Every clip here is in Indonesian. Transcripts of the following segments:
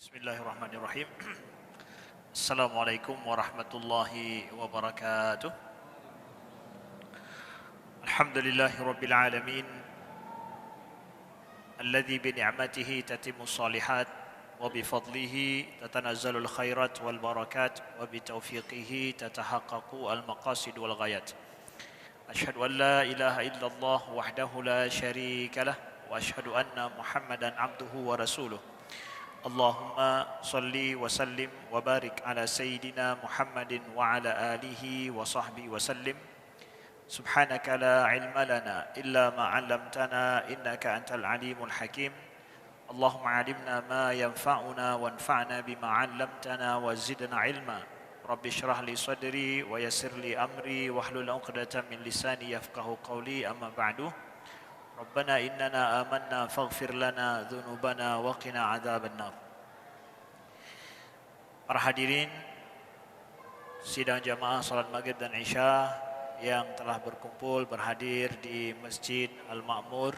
Bismillahirrahmanirrahim. Assalamualaikum warahmatullahi wabarakatuh. Alhamdulillahi rabbil alamin. Alladhi bi ni'matihi tatimmu salihat wa bi fadlihi tatanazzalul khairat wal barakat wa bi taufiqihi tatahaqqaqu al maqasid wal ghayat. Asyhadu an la ilaha illallah wahdahu la syarika lah wa asyhadu anna Muhammadan abduhu wa rasuluh. Allahumma salli wa sallim wa barik ala Sayyidina Muhammadin wa ala alihi wa sahbihi wa sallim. Subhanaka la ilma lana illa ma 'allamtana innaka antal alimul hakim. Allahumma 'allimna ma yanfa'una wanfa'na bima 'allamtana wa zidna ilma. Rabbi shrah li sadri wa yassir li amri wahlul 'uqdatam min lisani yafqahu qawli, amma ba'du. Rabbana innana amanna faghfir lana dhunubana wa qina adzabannar. Para hadirin sidang jamaah salat maghrib dan isya yang telah berkumpul berhadir di Masjid Al-Ma'mur,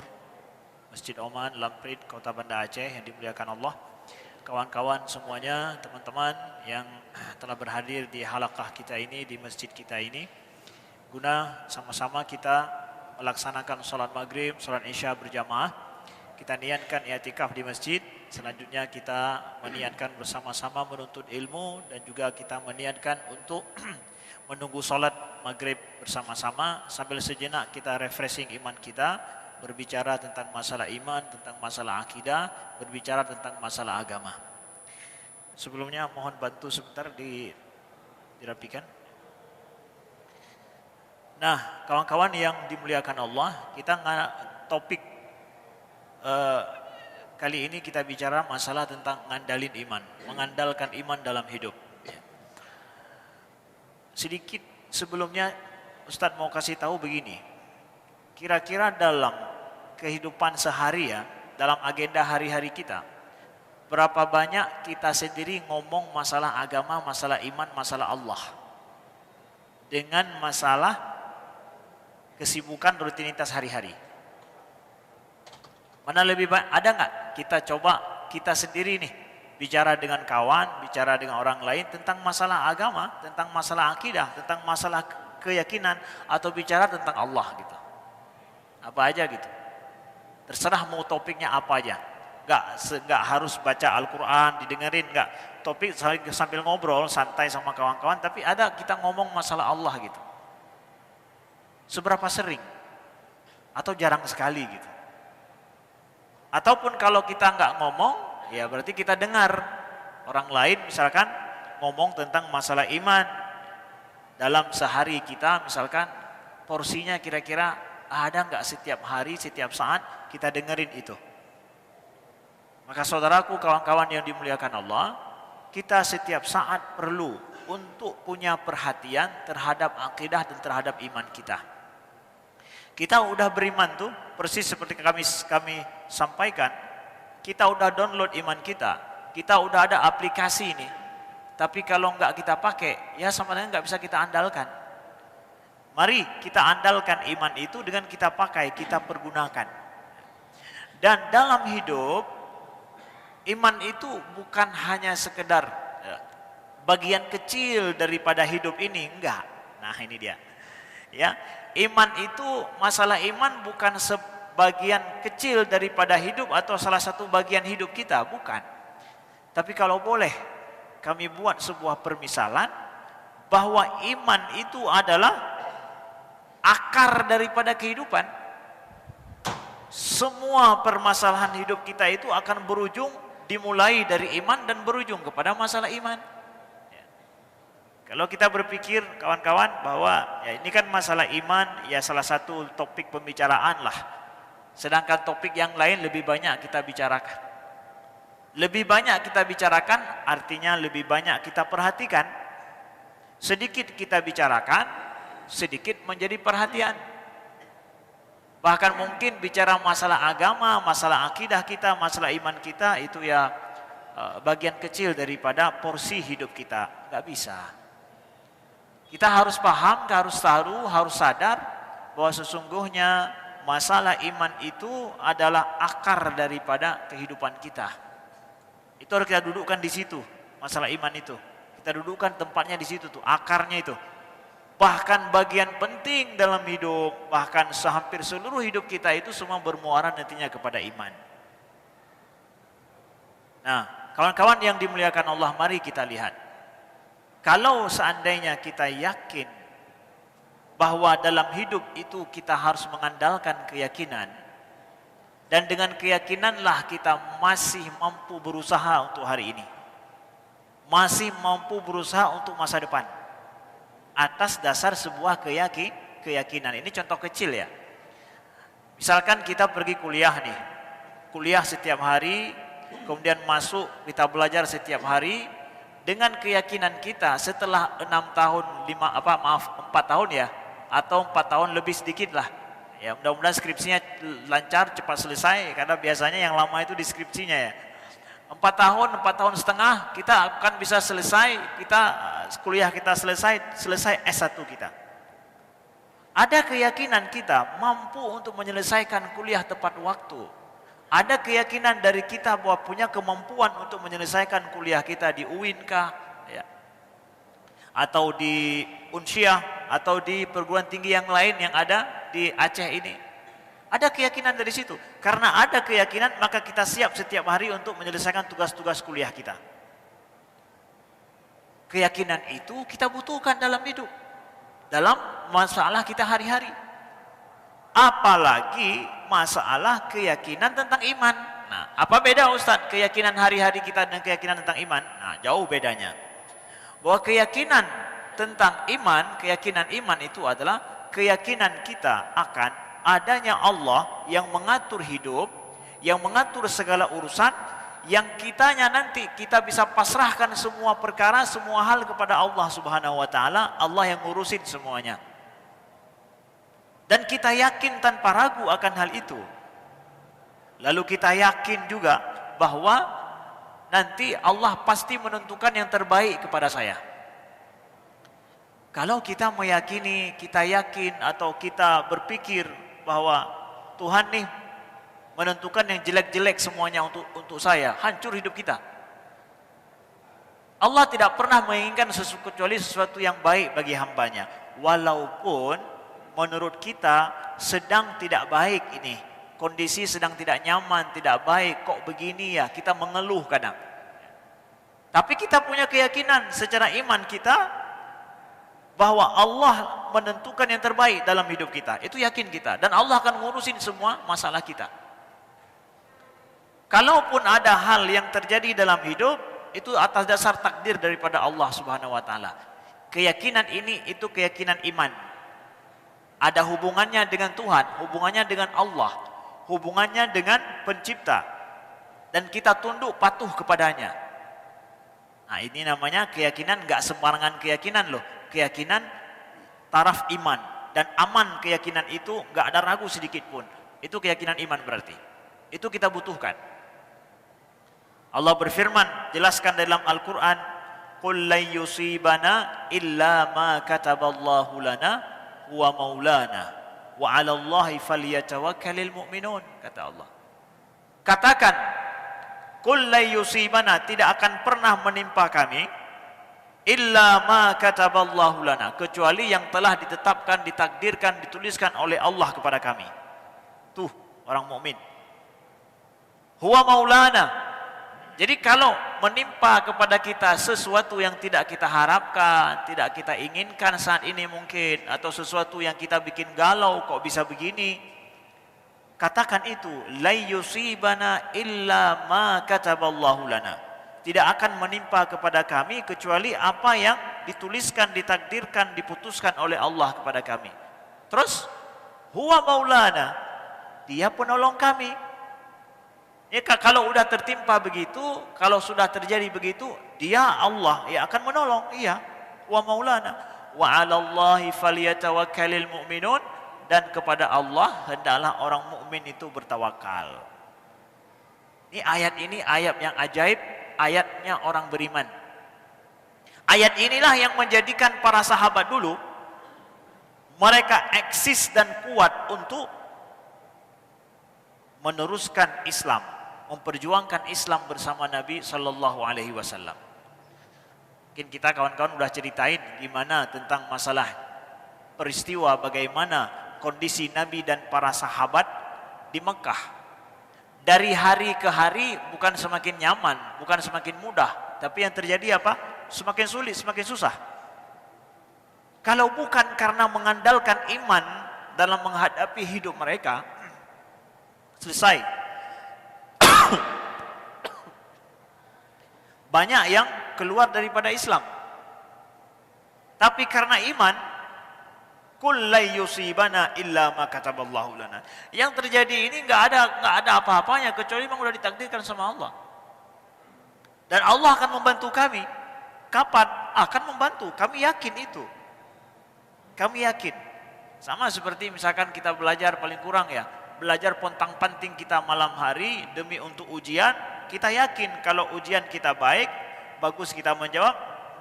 Masjid Oman, Lamprit, Kota Banda Aceh yang dimuliakan Allah. Kawan-kawan semuanya, teman-teman yang telah berhadir di halaqah kita ini, di masjid kita ini, guna sama-sama kita melaksanakan salat maghrib, salat isya berjamaah. Kita niatkan i'tikaf di masjid. Selanjutnya kita meniatkan bersama-sama menuntut ilmu, dan juga kita meniatkan untuk menunggu salat maghrib bersama-sama sambil sejenak kita refreshing iman kita, berbicara tentang masalah iman, tentang masalah akidah, berbicara tentang masalah agama. Sebelumnya mohon bantu sebentar dirapikan. Nah, kawan-kawan yang dimuliakan Allah, kita topik kali ini kita bicara masalah tentang ngandalin iman, mengandalkan iman dalam hidup. Sedikit sebelumnya Ustadz mau kasih tahu begini, kira-kira dalam kehidupan sehari ya, dalam agenda hari-hari kita, berapa banyak kita sendiri ngomong masalah agama, masalah iman, masalah Allah, dengan masalah kesibukan rutinitas hari-hari. Mana lebih banyak? Ada nggak kita coba kita sendiri nih bicara dengan kawan, bicara dengan orang lain tentang masalah agama, tentang masalah akidah, tentang masalah keyakinan, atau bicara tentang Allah gitu. Apa aja gitu. Terserah mau topiknya apa aja. Nggak harus baca Al-Quran, didengerin, nggak. Topik sambil ngobrol santai sama kawan-kawan, tapi ada kita ngomong masalah Allah gitu. Seberapa sering? Atau jarang sekali gitu. Ataupun kalau kita nggak ngomong, ya berarti kita dengar orang lain misalkan ngomong tentang masalah iman dalam sehari kita, misalkan porsinya kira-kira ada nggak setiap hari, setiap saat kita dengerin itu. Maka saudaraku, kawan-kawan yang dimuliakan Allah, kita setiap saat perlu untuk punya perhatian terhadap akidah dan terhadap iman kita. Kita udah beriman tuh, persis seperti kami sampaikan, kita udah download iman kita udah ada aplikasi ini. Tapi kalau nggak kita pakai, ya sama dengan nggak bisa kita andalkan. Mari kita andalkan iman itu dengan kita pakai, kita pergunakan. Dan dalam hidup, iman itu bukan hanya sekedar bagian kecil daripada hidup ini, enggak. Nah ini dia. Ya, iman itu, masalah iman bukan sebagian kecil daripada hidup atau salah satu bagian hidup kita, bukan. Tapi kalau boleh kami buat sebuah permisalan bahwa iman itu adalah akar daripada kehidupan. Semua permasalahan hidup kita itu akan berujung dimulai dari iman dan berujung kepada masalah iman. Kalau kita berpikir kawan-kawan bahwa ya ini kan masalah iman, ya salah satu topik pembicaraan lah. Sedangkan topik yang lain lebih banyak kita bicarakan. Lebih banyak kita bicarakan artinya lebih banyak kita perhatikan. Sedikit kita bicarakan, sedikit menjadi perhatian. Bahkan mungkin bicara masalah agama, masalah akidah kita, masalah iman kita itu ya bagian kecil daripada porsi hidup kita. Nggak bisa. Kita harus paham, harus tahu, harus sadar bahwa sesungguhnya masalah iman itu adalah akar daripada kehidupan kita. Itu harus kita dudukkan di situ, masalah iman itu. Kita dudukkan tempatnya di situ tuh, akarnya itu. Bahkan bagian penting dalam hidup, bahkan hampir seluruh hidup kita itu semua bermuara nantinya kepada iman. Nah, kawan-kawan yang dimuliakan Allah, mari kita lihat. Kalau seandainya kita yakin bahwa dalam hidup itu kita harus mengandalkan keyakinan, dan dengan keyakinanlah kita masih mampu berusaha untuk hari ini, masih mampu berusaha untuk masa depan, atas dasar sebuah keyakinan. Ini contoh kecil ya. Misalkan kita pergi kuliah nih, kuliah setiap hari, kemudian masuk kita belajar setiap hari, dengan keyakinan kita setelah 6 tahun, 4 tahun ya, atau 4 tahun lebih sedikit lah. Ya, mudah-mudahan skripsinya lancar, cepat selesai, karena biasanya yang lama itu di skripsinya ya. 4 tahun setengah kita akan bisa selesai, kuliah kita selesai S1 kita. Ada keyakinan kita mampu untuk menyelesaikan kuliah tepat waktu. Ada keyakinan dari kita bahwa punya kemampuan untuk menyelesaikan kuliah kita di UIN kah, ya, atau di Unsyah, atau di perguruan tinggi yang lain yang ada di Aceh ini. Ada keyakinan dari situ. Karena ada keyakinan, maka kita siap setiap hari untuk menyelesaikan tugas-tugas kuliah kita. Keyakinan itu kita butuhkan dalam hidup, dalam masalah kita hari-hari. Apalagi masalah keyakinan tentang iman. Nah, apa beda Ustadz keyakinan hari-hari kita dan keyakinan tentang iman? Nah, jauh bedanya. Bahwa keyakinan tentang iman, keyakinan iman itu adalah keyakinan kita akan adanya Allah yang mengatur hidup, yang mengatur segala urusan, yang kitanya nanti kita bisa pasrahkan semua perkara, semua hal kepada Allah Subhanahu wa taala, Allah yang ngurusin semuanya. Dan kita yakin tanpa ragu akan hal itu. Lalu kita yakin juga bahwa nanti Allah pasti menentukan yang terbaik kepada saya. Kalau kita meyakini, kita yakin atau kita berpikir bahwa Tuhan nih menentukan yang jelek-jelek semuanya untuk saya, hancur hidup kita. Allah tidak pernah menginginkan kecuali sesuatu yang baik bagi hambanya. Walaupun menurut kita sedang tidak baik ini, kondisi sedang tidak nyaman, tidak baik, kok begini ya, kita mengeluh kadang. Tapi kita punya keyakinan secara iman kita bahwa Allah menentukan yang terbaik dalam hidup kita. Itu yakin kita. Dan Allah akan ngurusin semua masalah kita. Kalaupun ada hal yang terjadi dalam hidup, itu atas dasar takdir daripada Allah Subhanahu wa taala. Keyakinan ini itu keyakinan iman. Ada hubungannya dengan Tuhan, hubungannya dengan Allah, hubungannya dengan pencipta. Dan kita tunduk patuh kepadanya. Nah, ini namanya keyakinan, enggak sembarangan keyakinan loh. Keyakinan taraf iman, dan aman keyakinan itu enggak ada ragu sedikit pun. Itu keyakinan iman berarti. Itu kita butuhkan. Allah berfirman, jelaskan dalam Al-Quran, "Qul lan yusibana illa ma kataballahu lana huwa maulana wa 'ala Allahi falyatawakkalul mu'minun," kata Allah. Katakan, "Qul lan yusibana," tidak akan pernah menimpa kami, illa ma kataballahu lana, kecuali yang telah ditetapkan, ditakdirkan, dituliskan oleh Allah kepada kami. Tuh orang mukmin. Huwa maulana. Jadi kalau menimpa kepada kita sesuatu yang tidak kita harapkan, tidak kita inginkan saat ini mungkin, atau sesuatu yang kita bikin galau, kok bisa begini, katakan itu, la yusibana illa ma kataballahu lana. Tidak akan menimpa kepada kami kecuali apa yang dituliskan, ditakdirkan, diputuskan oleh Allah kepada kami. Terus, huwa maulana, dia penolong kami. Ya, kalau sudah tertimpa begitu, kalau sudah terjadi begitu, dia Allah yang akan menolong. Iya, wa maulana wa 'ala Allahi falyatawakkalul mu'minun, dan kepada Allah hendaklah orang mukmin itu bertawakal. Ini ayat yang ajaib, ayatnya orang beriman. Ayat inilah yang menjadikan para sahabat dulu mereka eksis dan kuat untuk meneruskan Islam, memperjuangkan Islam bersama Nabi Sallallahu Alaihi Wasallam. Mungkin kita kawan-kawan udah ceritain gimana tentang masalah peristiwa bagaimana kondisi Nabi dan para sahabat di Mekah. Dari hari ke hari bukan semakin nyaman, bukan semakin mudah, tapi yang terjadi apa? Semakin sulit, semakin susah. Kalau bukan karena mengandalkan iman dalam menghadapi hidup mereka, selesai. Banyak yang keluar daripada Islam. Tapi karena iman, kul la yusibana illa ma kataballahu lana. Yang terjadi ini enggak ada apa-apanya kecuali memang sudah ditakdirkan sama Allah. Dan Allah akan membantu kami. Kapan? Akan membantu. Kami yakin itu. Kami yakin. Sama seperti misalkan kita belajar paling kurang ya, belajar pontang-panting kita malam hari demi untuk ujian, kita yakin kalau ujian kita baik, bagus kita menjawab,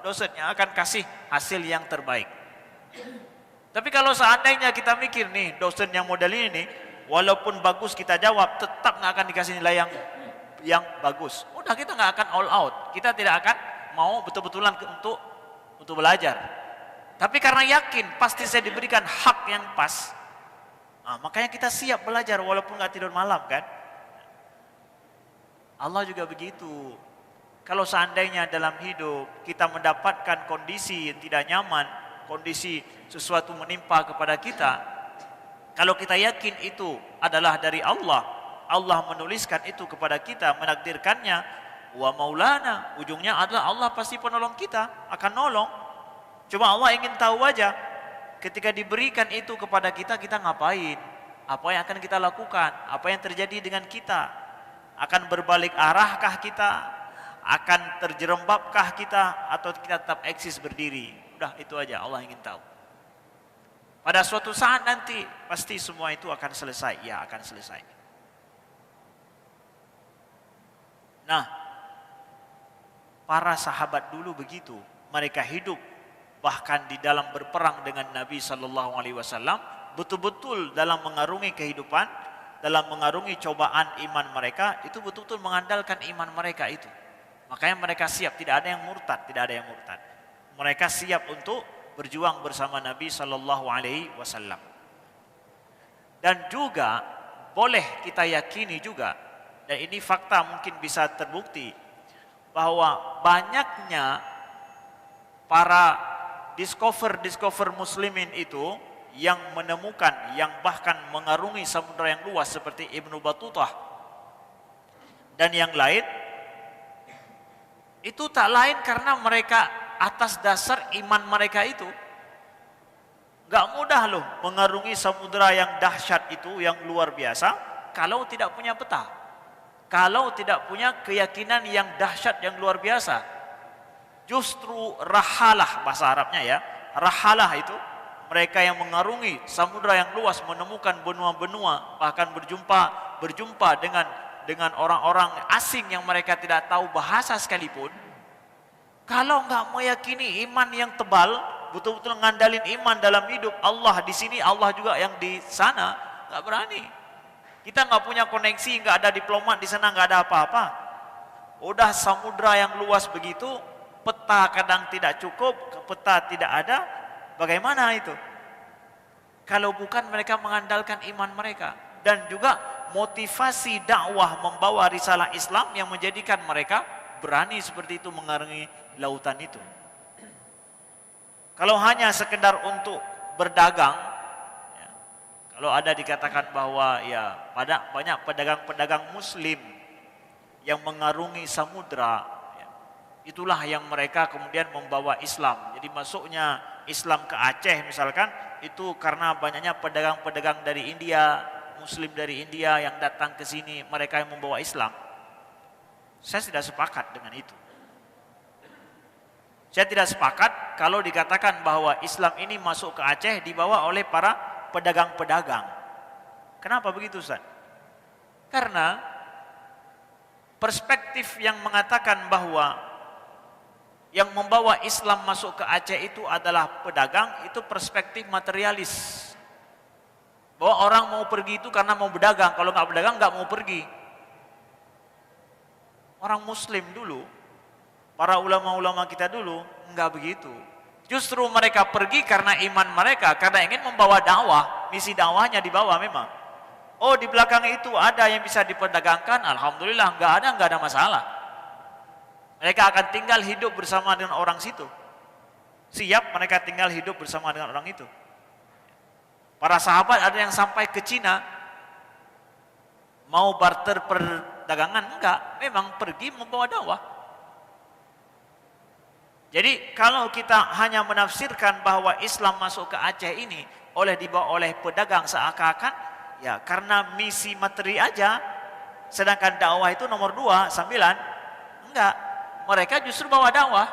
dosennya akan kasih hasil yang terbaik. Tapi kalau seandainya kita mikir nih, dosen yang model ini nih, walaupun bagus kita jawab, tetap nggak akan dikasih nilai yang bagus. Udah kita nggak akan all out. Kita tidak akan mau betul-betulan untuk belajar. Tapi karena yakin pasti saya diberikan hak yang pas, makanya kita siap belajar walaupun nggak tidur malam kan. Allah juga begitu. Kalau seandainya dalam hidup kita mendapatkan kondisi yang tidak nyaman, kondisi sesuatu menimpa kepada kita, kalau kita yakin itu adalah dari Allah, Allah menuliskan itu kepada kita, menakdirkannya, wa maulana, ujungnya adalah Allah pasti penolong kita, akan nolong. Cuma Allah ingin tahu aja, ketika diberikan itu kepada kita, kita ngapain, apa yang akan kita lakukan, apa yang terjadi dengan kita, akan berbalik arahkah kita, akan terjerembabkah kita, atau kita tetap eksis berdiri. Udah itu aja Allah ingin tahu. Pada suatu saat nanti pasti semua itu akan selesai. Ya akan selesai. Nah, para sahabat dulu begitu. Mereka hidup bahkan di dalam berperang dengan Nabi Sallallahu Alaihi Wasallam, betul-betul dalam mengarungi kehidupan, dalam mengarungi cobaan iman mereka, itu betul-betul mengandalkan iman mereka itu. Makanya mereka siap, tidak ada yang murtad, tidak ada yang murtad. Mereka siap untuk berjuang bersama Nabi Sallallahu Alaihi Wasallam. Dan juga boleh kita yakini juga, dan ini fakta mungkin bisa terbukti, bahwa banyaknya para discover muslimin itu yang menemukan, yang bahkan mengarungi samudera yang luas seperti Ibnu Battutah dan yang lain, itu tak lain karena mereka atas dasar iman mereka itu. Gak mudah loh mengarungi samudera yang dahsyat itu, yang luar biasa, kalau tidak punya peta, kalau tidak punya keyakinan yang dahsyat, yang luar biasa. Justru rahalah, bahasa Arabnya ya, rahalah itu mereka yang mengarungi samudera yang luas, menemukan benua-benua, bahkan berjumpa dengan orang-orang asing yang mereka tidak tahu bahasa sekalipun. Kalau nggak meyakini iman yang tebal, betul-betul ngandalin iman dalam hidup, Allah di sini, Allah juga yang di sana, nggak berani. Kita nggak punya koneksi, nggak ada diplomat di sana, nggak ada apa-apa. Udah samudera yang luas begitu, peta kadang tidak cukup, peta tidak ada, bagaimana itu? Kalau bukan mereka mengandalkan iman mereka, dan juga motivasi dakwah membawa risalah Islam yang menjadikan mereka berani seperti itu mengarungi lautan itu. Kalau hanya sekedar untuk berdagang, ya, kalau ada dikatakan bahwa ya banyak pedagang-pedagang Muslim yang mengarungi samudra, ya, itulah yang mereka kemudian membawa Islam. Jadi masuknya Islam ke Aceh misalkan, itu karena banyaknya pedagang-pedagang dari India, Muslim dari India yang datang ke sini, mereka yang membawa Islam. Saya tidak sepakat dengan itu. Saya tidak sepakat kalau dikatakan bahwa Islam ini masuk ke Aceh dibawa oleh para pedagang-pedagang. Kenapa begitu, Ustaz? Karena perspektif yang mengatakan bahwa yang membawa Islam masuk ke Aceh itu adalah pedagang, itu perspektif materialis. Bahwa orang mau pergi itu karena mau berdagang, kalau nggak berdagang nggak mau pergi. Orang muslim dulu, para ulama-ulama kita dulu, enggak begitu. Justru mereka pergi karena iman mereka, karena ingin membawa dakwah, misi dakwahnya dibawa memang. Oh, di belakang itu ada yang bisa diperdagangkan, alhamdulillah, enggak ada masalah. Mereka akan tinggal hidup bersama dengan orang situ. Siap mereka tinggal hidup bersama dengan orang itu. Para sahabat ada yang sampai ke Cina, mau barter perdagangan, enggak, memang pergi membawa dakwah. Jadi kalau kita hanya menafsirkan bahwa Islam masuk ke Aceh ini dibawa oleh pedagang seakan-akan ya karena misi materi aja, sedangkan dakwah itu nomor 2, 9, enggak, mereka justru bawa dakwah.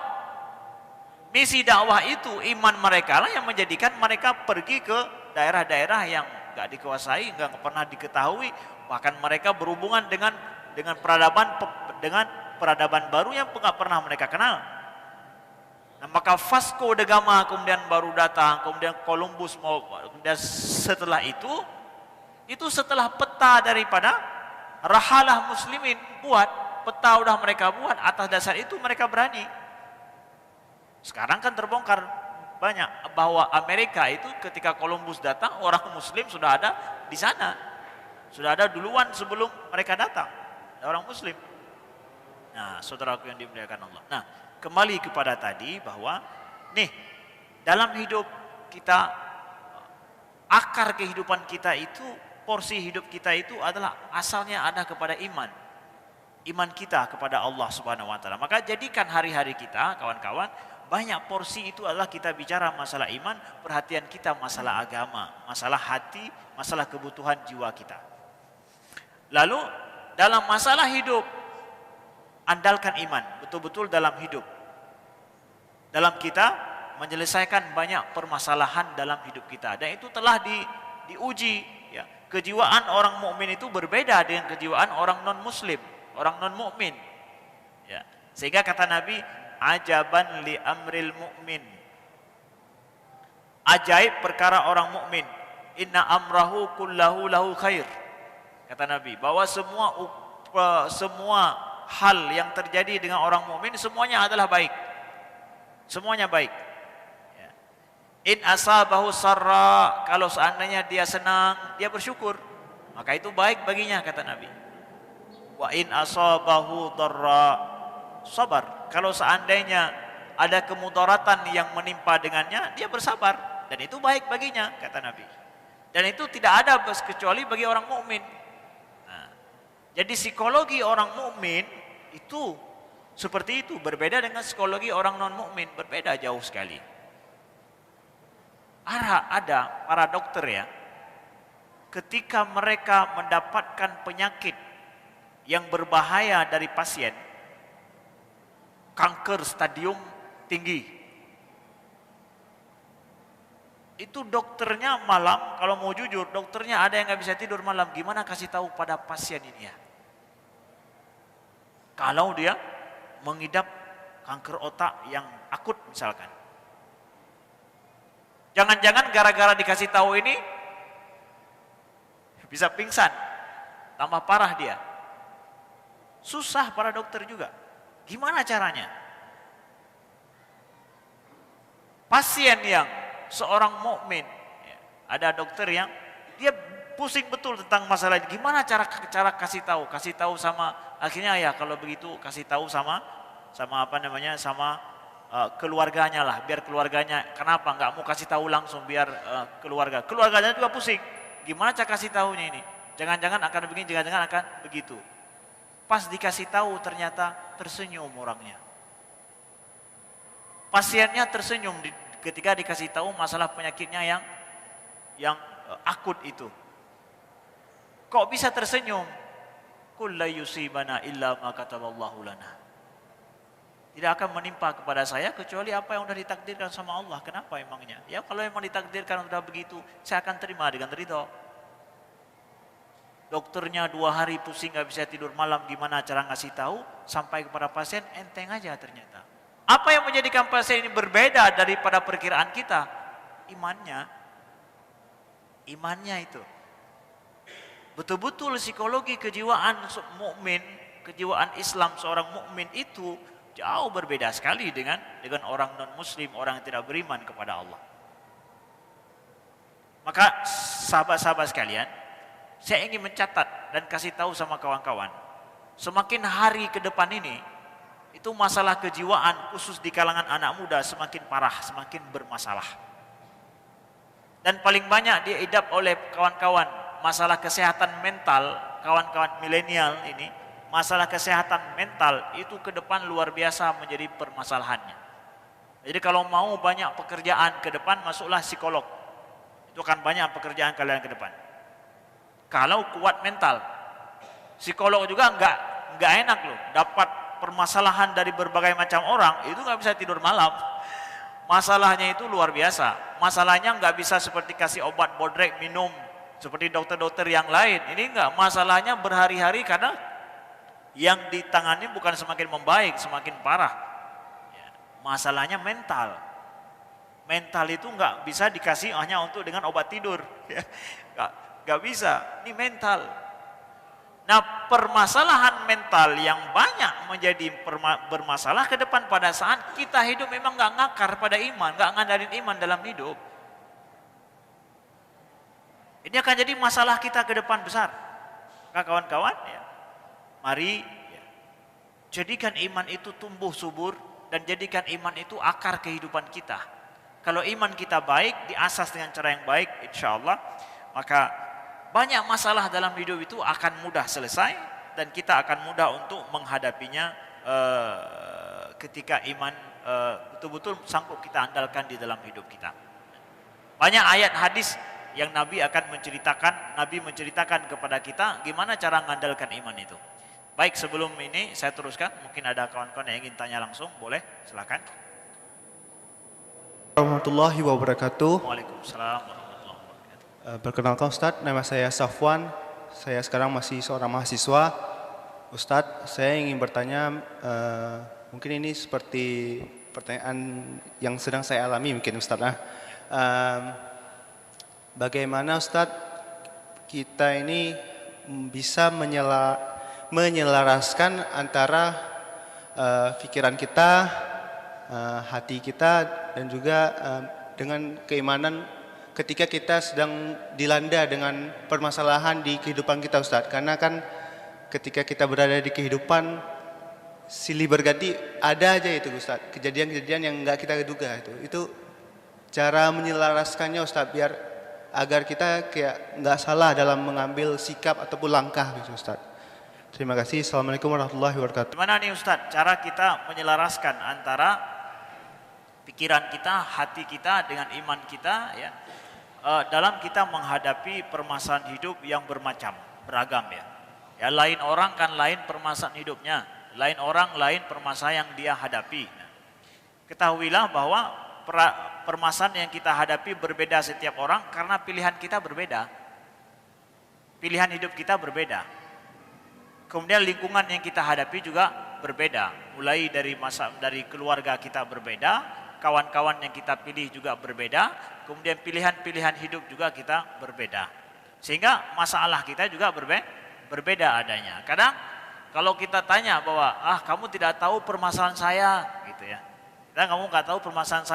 Misi dakwah itu iman mereka lah yang menjadikan mereka pergi ke daerah-daerah yang enggak dikuasai, enggak pernah diketahui, bahkan mereka berhubungan dengan peradaban baru yang enggak pernah mereka kenal. Nah, maka Vasco da Gama kemudian baru datang, kemudian Columbus kemudian setelah itu setelah peta daripada rahalah muslimin buat, peta udah mereka buat, atas dasar itu mereka berani. Sekarang kan terbongkar banyak bahwa Amerika itu ketika Columbus datang, orang muslim sudah ada di sana. Sudah ada duluan sebelum mereka datang, orang muslim. Nah, saudaraku yang dimuliakan Allah. Nah, kembali kepada tadi bahwa nih dalam hidup kita, akar kehidupan kita itu, porsi hidup kita itu adalah asalnya ada kepada iman. Iman kita kepada Allah Subhanahu wa taala. Maka jadikan hari-hari kita, kawan-kawan, banyak porsi itu adalah kita bicara masalah iman, perhatian kita masalah agama, masalah hati, masalah kebutuhan jiwa kita. Lalu dalam masalah hidup, andalkan iman betul-betul dalam hidup. Dalam kita menyelesaikan banyak permasalahan dalam hidup kita, dan itu telah diuji. Ya. Kejiwaan orang mukmin itu berbeda dengan kejiwaan orang non muslim, orang non mukmin. Ya. Sehingga kata Nabi, ajaban li amril mukmin. Ajaib perkara orang mukmin. Inna amrahu kullahu lahu khair. Kata Nabi, bahwa semua hal yang terjadi dengan orang mukmin semuanya adalah baik. Semuanya baik. Ya. In asabahu sarra, kalau seandainya dia senang, dia bersyukur, maka itu baik baginya, kata Nabi. Wa in asabahu darra, sabar. Kalau seandainya ada kemudaratan yang menimpa dengannya, dia bersabar, dan itu baik baginya, kata Nabi. Dan itu tidak ada kecuali bagi orang mukmin. Nah, jadi psikologi orang mukmin itu seperti itu, berbeda dengan psikologi orang non mukmin, berbeda jauh sekali. Ada para dokter ya, ketika mereka mendapatkan penyakit yang berbahaya dari pasien, kanker stadium tinggi, itu dokternya malam, kalau mau jujur, dokternya ada yang nggak bisa tidur malam, gimana kasih tahu pada pasien ini ya? Kalau dia mengidap kanker otak yang akut misalkan. Jangan-jangan gara-gara dikasih tahu ini bisa pingsan, tambah parah dia. Susah para dokter juga. Gimana caranya? Pasien yang seorang mukmin, ya, ada dokter yang dia pusing betul tentang masalah ini. Gimana cara kasih tahu sama, akhirnya ya kalau begitu kasih tahu sama keluarganya lah, biar keluarganya, kenapa nggak mau kasih tahu langsung, biar keluarganya juga pusing. Gimana cara kasih tahunya ini? Jangan-jangan akan begini, jangan-jangan akan begitu. Pas dikasih tahu ternyata tersenyum orangnya. Pasiennya tersenyum ketika dikasih tahu masalah penyakitnya yang akut itu. Kok bisa tersenyum? Qul la yusibana illa ma kataballahu lana. Tidak akan menimpa kepada saya kecuali apa yang sudah ditakdirkan sama Allah. Kenapa emangnya? Ya kalau memang ditakdirkan sudah begitu, saya akan terima dengan ridho. Dokternya 2 hari pusing gak bisa tidur malam, gimana cara ngasih tahu? Sampai kepada pasien enteng aja ternyata. Apa yang menjadikan pasien ini berbeda daripada perkiraan kita? Imannya. Imannya itu. Betul-betul psikologi kejiwaan mukmin kejiwaan Islam seorang mukmin itu jauh berbeda sekali dengan orang non-muslim, orang yang tidak beriman kepada Allah. Maka sahabat-sahabat sekalian, saya ingin mencatat dan kasih tahu sama kawan-kawan, semakin hari ke depan ini, itu masalah kejiwaan khusus di kalangan anak muda semakin parah, semakin bermasalah. Dan paling banyak diidap oleh kawan-kawan masalah kesehatan mental, kawan-kawan milenial ini, masalah kesehatan mental itu ke depan luar biasa menjadi permasalahannya. Jadi kalau mau banyak pekerjaan ke depan, masuklah psikolog. Itu akan banyak pekerjaan kalian ke depan. Kalau kuat mental, psikolog juga enggak enak loh. Dapat permasalahan dari berbagai macam orang, itu nggak bisa tidur malam. Masalahnya itu luar biasa. Masalahnya nggak bisa seperti kasih obat bodrek minum seperti dokter-dokter yang lain. Ini enggak, masalahnya berhari-hari karena yang ditangani bukan semakin membaik, semakin parah. Ya, masalahnya mental. Mental itu nggak bisa dikasih hanya untuk dengan obat tidur. Ya, nggak bisa, ini mental. Nah, permasalahan mental yang banyak menjadi bermasalah ke depan pada saat kita hidup memang nggak ngakar pada iman, nggak ngandalin iman dalam hidup. Ini akan jadi masalah kita ke depan besar. Kawan-kawan, ya, mari ya, jadikan iman itu tumbuh subur dan jadikan iman itu akar kehidupan kita. Kalau iman kita baik, diasas dengan cara yang baik, insya Allah, maka banyak masalah dalam hidup itu akan mudah selesai dan kita akan mudah untuk menghadapinya ketika iman betul-betul sanggup kita andalkan di dalam hidup kita. Banyak ayat hadis yang Nabi menceritakan kepada kita gimana cara mengandalkan iman itu. Baik, sebelum ini saya teruskan, mungkin ada kawan-kawan yang ingin tanya langsung, boleh, silakan. Warahmatullahi wabarakatuh. Waalaikumsalam warahmatullahi wabarakatuh. Perkenalkan Ustadz, nama saya Safwan. Saya sekarang masih seorang mahasiswa. Ustadz, saya ingin bertanya, mungkin ini seperti pertanyaan yang sedang saya alami mungkin Ustadz. Bagaimana Ustadz kita ini bisa menyelaraskan antara pikiran kita, hati kita, dan juga dengan keimanan ketika kita sedang dilanda dengan permasalahan di kehidupan kita Ustadz. Karena kan ketika kita berada di kehidupan silih berganti, ada aja itu Ustadz, kejadian-kejadian yang nggak kita duga itu cara menyelaraskannya Ustadz agar kita kayak nggak salah dalam mengambil sikap ataupun langkah gitu Ustaz. Terima kasih. Assalamualaikum warahmatullahi wabarakatuh. Gimana nih Ustaz cara kita menyelaraskan antara pikiran kita, hati kita dengan iman kita ya dalam kita menghadapi permasalahan hidup yang beragam ya. Ya lain orang kan lain permasalahan hidupnya, lain orang lain permasalahan yang dia hadapi. Nah, ketahuilah bahwa permasalahan yang kita hadapi berbeda setiap orang karena pilihan kita berbeda. Pilihan hidup kita berbeda. Kemudian lingkungan yang kita hadapi juga berbeda. Mulai dari keluarga kita berbeda, kawan-kawan yang kita pilih juga berbeda, kemudian pilihan-pilihan hidup juga kita berbeda. Sehingga masalah kita juga berbeda adanya. Kadang kalau kita tanya bahwa kamu tidak tahu permasalahan saya gitu ya. Dan kamu nggak tahu permasalahan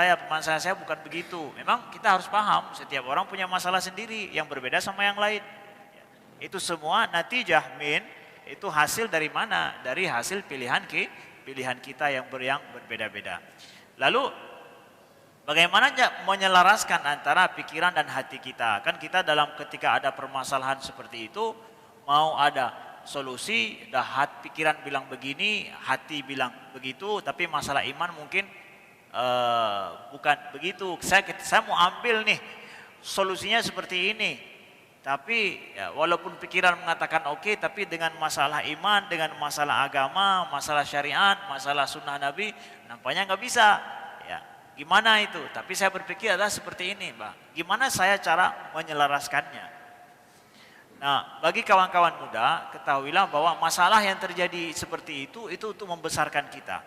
saya bukan begitu. Memang kita harus paham setiap orang punya masalah sendiri yang berbeda sama yang lain. Itu semua natijah itu hasil dari mana? Dari hasil pilihan kita yang berbeda-beda. Lalu bagaimana menyelaraskan antara pikiran dan hati kita? Kan kita ketika ada permasalahan seperti itu mau ada solusi, pikiran bilang begini, hati bilang begitu, tapi masalah iman mungkin bukan begitu. Saya mau ambil nih solusinya seperti ini, tapi ya, walaupun pikiran mengatakan oke, tapi dengan masalah iman, dengan masalah agama, masalah syariat, masalah sunnah Nabi, nampaknya nggak bisa. Ya, gimana itu? Tapi saya berpikir adalah seperti ini, Mbak. Gimana saya cara menyelaraskannya? Nah, bagi kawan-kawan muda, ketahuilah bahwa masalah yang terjadi seperti itu untuk membesarkan kita.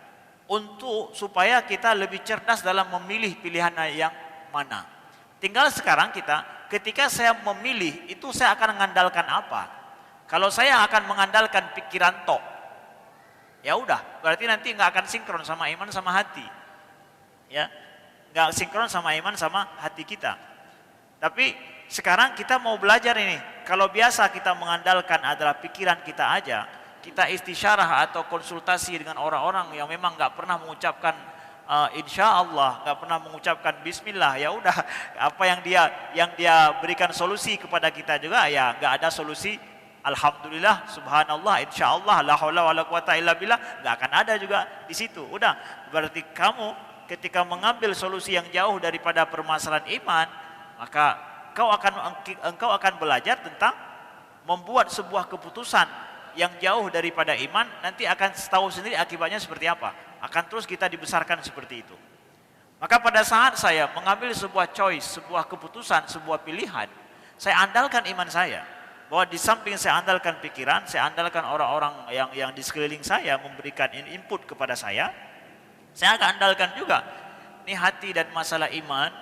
Supaya kita lebih cerdas dalam memilih pilihan yang mana. Tinggal sekarang ketika saya memilih itu saya akan mengandalkan apa? Kalau saya akan mengandalkan pikiran tok, ya udah, berarti nanti nggak akan sinkron sama iman sama hati. Ya, nggak sinkron sama iman sama hati kita. Tapi sekarang kita mau belajar ini. Kalau biasa kita mengandalkan adalah pikiran kita aja, kita istisyarah atau konsultasi dengan orang-orang yang memang nggak pernah mengucapkan insya Allah, nggak pernah mengucapkan Bismillah, ya udah apa yang dia berikan solusi kepada kita juga ya nggak ada solusi. Alhamdulillah, subhanallah, insya Allah, la haula wala quwata illa billah, nggak akan ada juga di situ. Udah, berarti kamu ketika mengambil solusi yang jauh daripada permasalahan iman, maka engkau akan belajar tentang membuat sebuah keputusan yang jauh daripada iman, nanti akan tahu sendiri akibatnya seperti apa. Akan terus kita dibesarkan seperti itu. Maka pada saat saya mengambil sebuah choice, sebuah keputusan, sebuah pilihan, saya andalkan iman saya. Bahwa di samping saya andalkan pikiran, saya andalkan orang-orang yang di sekeliling saya memberikan input kepada saya akan andalkan juga ini hati dan masalah iman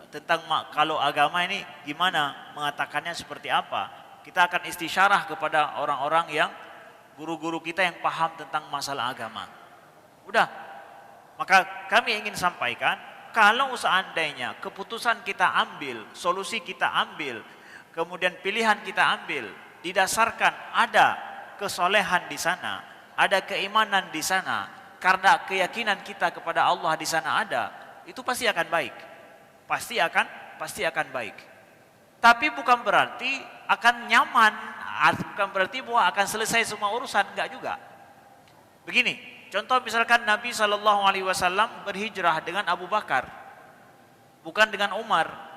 tentang kalau agama ini gimana mengatakannya seperti apa. Kita akan istisyarah kepada orang-orang yang guru-guru kita yang paham tentang masalah agama. Udah, maka kami ingin sampaikan kalau seandainya keputusan kita ambil, solusi kita ambil, kemudian pilihan kita ambil didasarkan ada kesolehan di sana, ada keimanan di sana, karena keyakinan kita kepada Allah di sana ada, itu pasti akan baik. Pasti akan baik. Tapi bukan berarti akan nyaman, bukan berarti bahwa akan selesai semua urusan, enggak juga. Begini, contoh misalkan Nabi SAW berhijrah dengan Abu Bakar, bukan dengan Umar.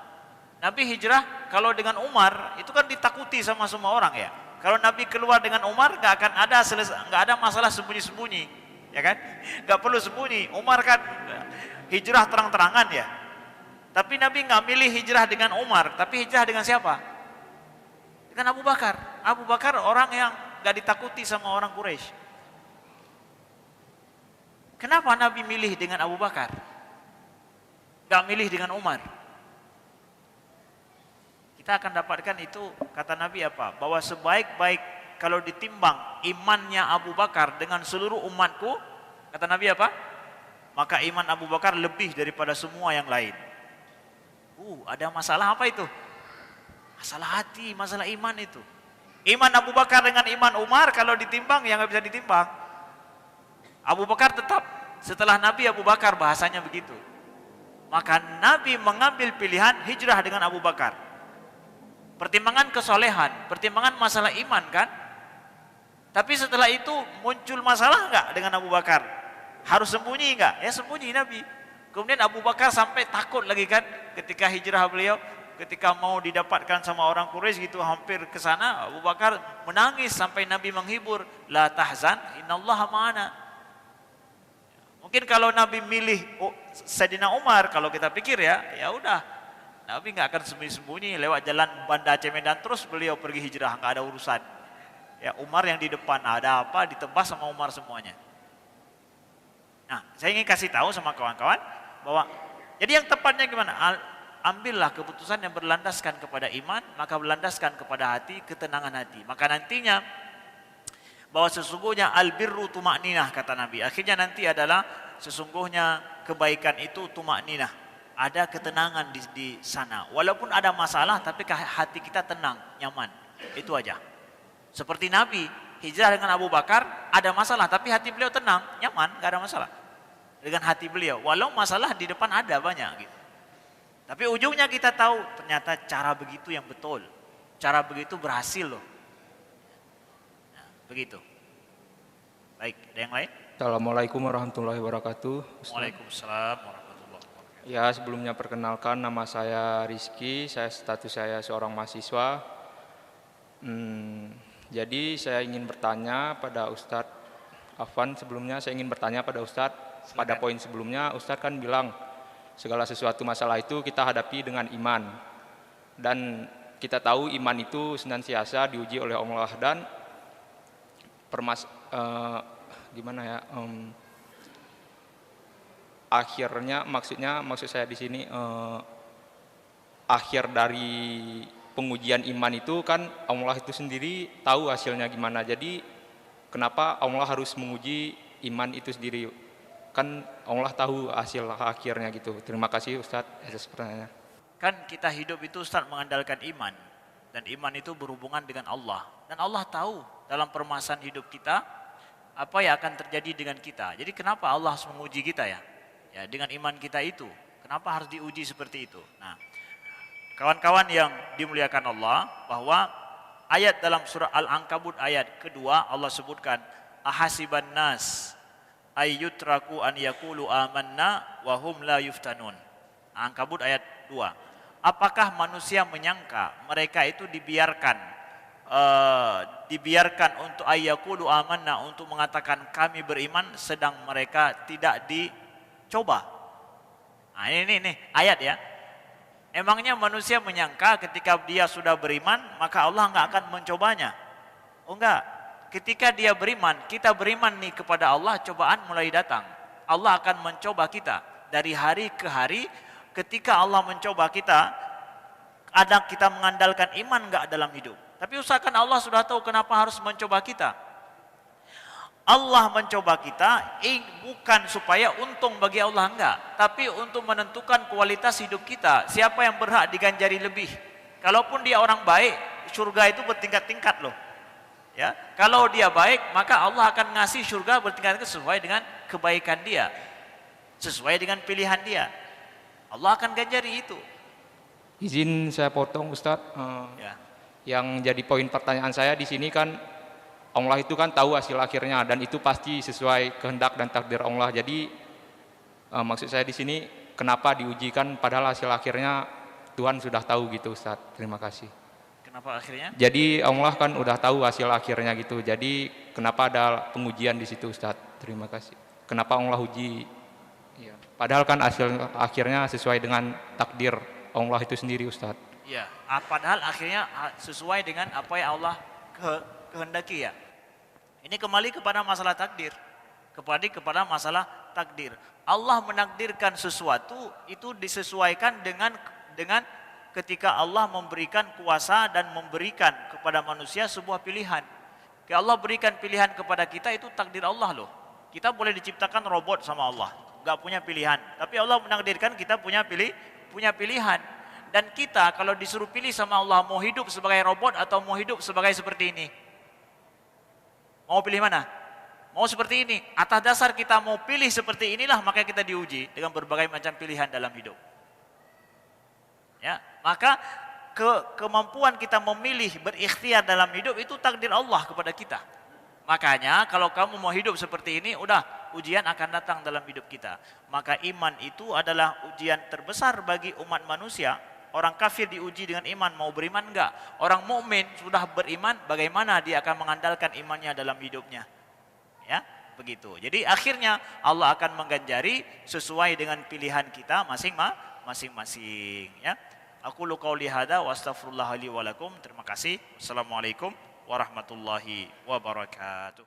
Nabi hijrah kalau dengan Umar itu kan ditakuti sama semua orang ya. Kalau Nabi keluar dengan Umar nggak ada masalah sembunyi-sembunyi, ya kan? Nggak perlu sembunyi. Umar kan hijrah terang-terangan ya. Tapi Nabi nggak milih hijrah dengan Umar, tapi hijrah dengan siapa? Dengan Abu Bakar. Abu Bakar orang yang nggak ditakuti sama orang Quraisy. Kenapa Nabi milih dengan Abu Bakar? Nggak milih dengan Umar? Kita akan dapatkan itu kata Nabi apa? Bahwa sebaik-baik kalau ditimbang imannya Abu Bakar dengan seluruh umatku, kata Nabi apa? Maka iman Abu Bakar lebih daripada semua yang lain. Ada masalah apa itu? Masalah hati, masalah iman itu. Iman Abu Bakar dengan iman Umar kalau ditimbang ya nggak bisa ditimbang. Abu Bakar tetap setelah Nabi Abu Bakar, bahasanya begitu. Maka Nabi mengambil pilihan hijrah dengan Abu Bakar. Pertimbangan kesolehan, pertimbangan masalah iman kan. Tapi setelah itu muncul masalah enggak dengan Abu Bakar? Harus sembunyi enggak? Ya sembunyi Nabi. Kemudian Abu Bakar sampai takut lagi kan ketika hijrah beliau, ketika mau didapatkan sama orang Quraisy gitu hampir ke sana, Abu Bakar menangis sampai Nabi menghibur, la tahzan innallaha ma'ana. Mungkin kalau Nabi milih Sayyidina Umar, kalau kita pikir ya udah. Nabi nggak akan sembunyi-sembunyi lewat jalan Banda Aceh Medan terus beliau pergi hijrah, nggak ada urusan. Ya Umar yang di depan, ada apa ditebas sama Umar semuanya. Nah, saya ingin kasih tahu sama kawan-kawan bahwa jadi yang tepatnya gimana? Ambillah keputusan yang berlandaskan kepada iman, maka berlandaskan kepada hati, ketenangan hati. Maka nantinya bahwa sesungguhnya albirru tuma'ninah kata Nabi. Akhirnya nanti adalah sesungguhnya kebaikan itu tuma'ninah. Ada ketenangan di sana. Walaupun ada masalah, tapi hati kita tenang, nyaman. Itu aja. Seperti Nabi, hijrah dengan Abu Bakar, ada masalah, tapi hati beliau tenang, nyaman, gak ada masalah. Dengan hati beliau, walau masalah di depan ada banyak. Gitu. Tapi ujungnya kita tahu, ternyata cara begitu yang betul. Cara begitu berhasil loh. Nah, begitu. Baik, ada yang lain? Assalamualaikum warahmatullahi wabarakatuh. Waalaikumsalam warahmatullahi wabarakatuh. Ya, sebelumnya perkenalkan nama saya Rizky, status saya seorang mahasiswa. Jadi saya ingin bertanya pada Ustadz Afwan, sebelumnya saya ingin bertanya pada Ustadz, pada poin sebelumnya Ustadz kan bilang segala sesuatu masalah itu kita hadapi dengan iman. Dan kita tahu iman itu senantiasa diuji oleh Allah dan akhirnya maksud saya di sini akhir dari pengujian iman itu kan Allah itu sendiri tahu hasilnya gimana. Jadi kenapa Allah harus menguji iman itu sendiri? Kan Allah tahu hasil akhirnya gitu. Terima kasih Ustadz atas pertanyaannya. Kan kita hidup itu Ustaz mengandalkan iman. Dan iman itu berhubungan dengan Allah. Dan Allah tahu dalam permasalahan hidup kita apa yang akan terjadi dengan kita. Jadi kenapa Allah harus menguji kita ya? Ya dengan iman kita itu. Kenapa harus diuji seperti itu? Nah, kawan-kawan yang dimuliakan Allah, bahwa ayat dalam surah Al-Ankabut ayat kedua Allah sebutkan ahasiban nas ayyutraku an yaqulu amanna wa hum la yuftanun. Ankabut ayat 2. Apakah manusia menyangka mereka itu dibiarkan untuk ayyaqulu amanna, untuk mengatakan kami beriman, sedang mereka tidak dicoba. Nah, ini ayat ya. Emangnya manusia menyangka ketika dia sudah beriman maka Allah enggak akan mencobanya? Oh enggak. Ketika dia beriman, kita beriman nih kepada Allah, cobaan mulai datang. Allah akan mencoba kita dari hari ke hari. Ketika Allah mencoba kita, ada kita mengandalkan iman enggak dalam hidup. Tapi usahakan Allah sudah tahu kenapa harus mencoba kita. Allah mencoba kita bukan supaya untung bagi Allah, enggak, tapi untuk menentukan kualitas hidup kita. Siapa yang berhak diganjari lebih? Kalaupun dia orang baik, surga itu bertingkat-tingkat loh. Ya, kalau dia baik, maka Allah akan ngasih surga bertingkat sesuai dengan kebaikan dia, sesuai dengan pilihan dia. Allah akan ganjari itu. Izin saya potong Ustadz. Ya. Yang jadi poin pertanyaan saya di sini kan, Allah itu kan tahu hasil akhirnya dan itu pasti sesuai kehendak dan takdir Allah. Jadi maksud saya di sini kenapa diujikan padahal hasil akhirnya Tuhan sudah tahu gitu Ustadz. Terima kasih. Kenapa akhirnya? Jadi Allah kan udah tahu hasil akhirnya gitu. Jadi kenapa ada pengujian di situ Ustadz? Terima kasih. Kenapa Allah uji? Ya. Padahal kan hasil akhirnya sesuai dengan takdir Allah itu sendiri Ustadz. Ya, padahal akhirnya sesuai dengan apa yang Allah kehendaki ya. Ini kembali kepada masalah takdir. Kepada masalah takdir. Allah menakdirkan sesuatu itu disesuaikan dengan ketika Allah memberikan kuasa dan memberikan kepada manusia sebuah pilihan. Kalau Allah berikan pilihan kepada kita, itu takdir Allah loh. Kita boleh diciptakan robot sama Allah, nggak punya pilihan. Tapi Allah menakdirkan kita punya pilihan. Dan kita kalau disuruh pilih sama Allah, mau hidup sebagai robot atau mau hidup sebagai seperti ini? Mau pilih mana? Mau seperti ini. Atas dasar kita mau pilih seperti inilah, maka kita diuji dengan berbagai macam pilihan dalam hidup. Ya, maka kemampuan kita memilih, berikhtiar dalam hidup itu takdir Allah kepada kita. Makanya kalau kamu mau hidup seperti ini, udah ujian akan datang dalam hidup kita. Maka iman itu adalah ujian terbesar bagi umat manusia. Orang kafir diuji dengan iman, mau beriman enggak? Orang mukmin sudah beriman, bagaimana dia akan mengandalkan imannya dalam hidupnya? Ya, begitu. Jadi akhirnya Allah akan mengganjari sesuai dengan pilihan kita masing-masing ya. Aku qauli hada wa astaghfirullah li wa lakum. Terima kasih. Assalamualaikum warahmatullahi wabarakatuh.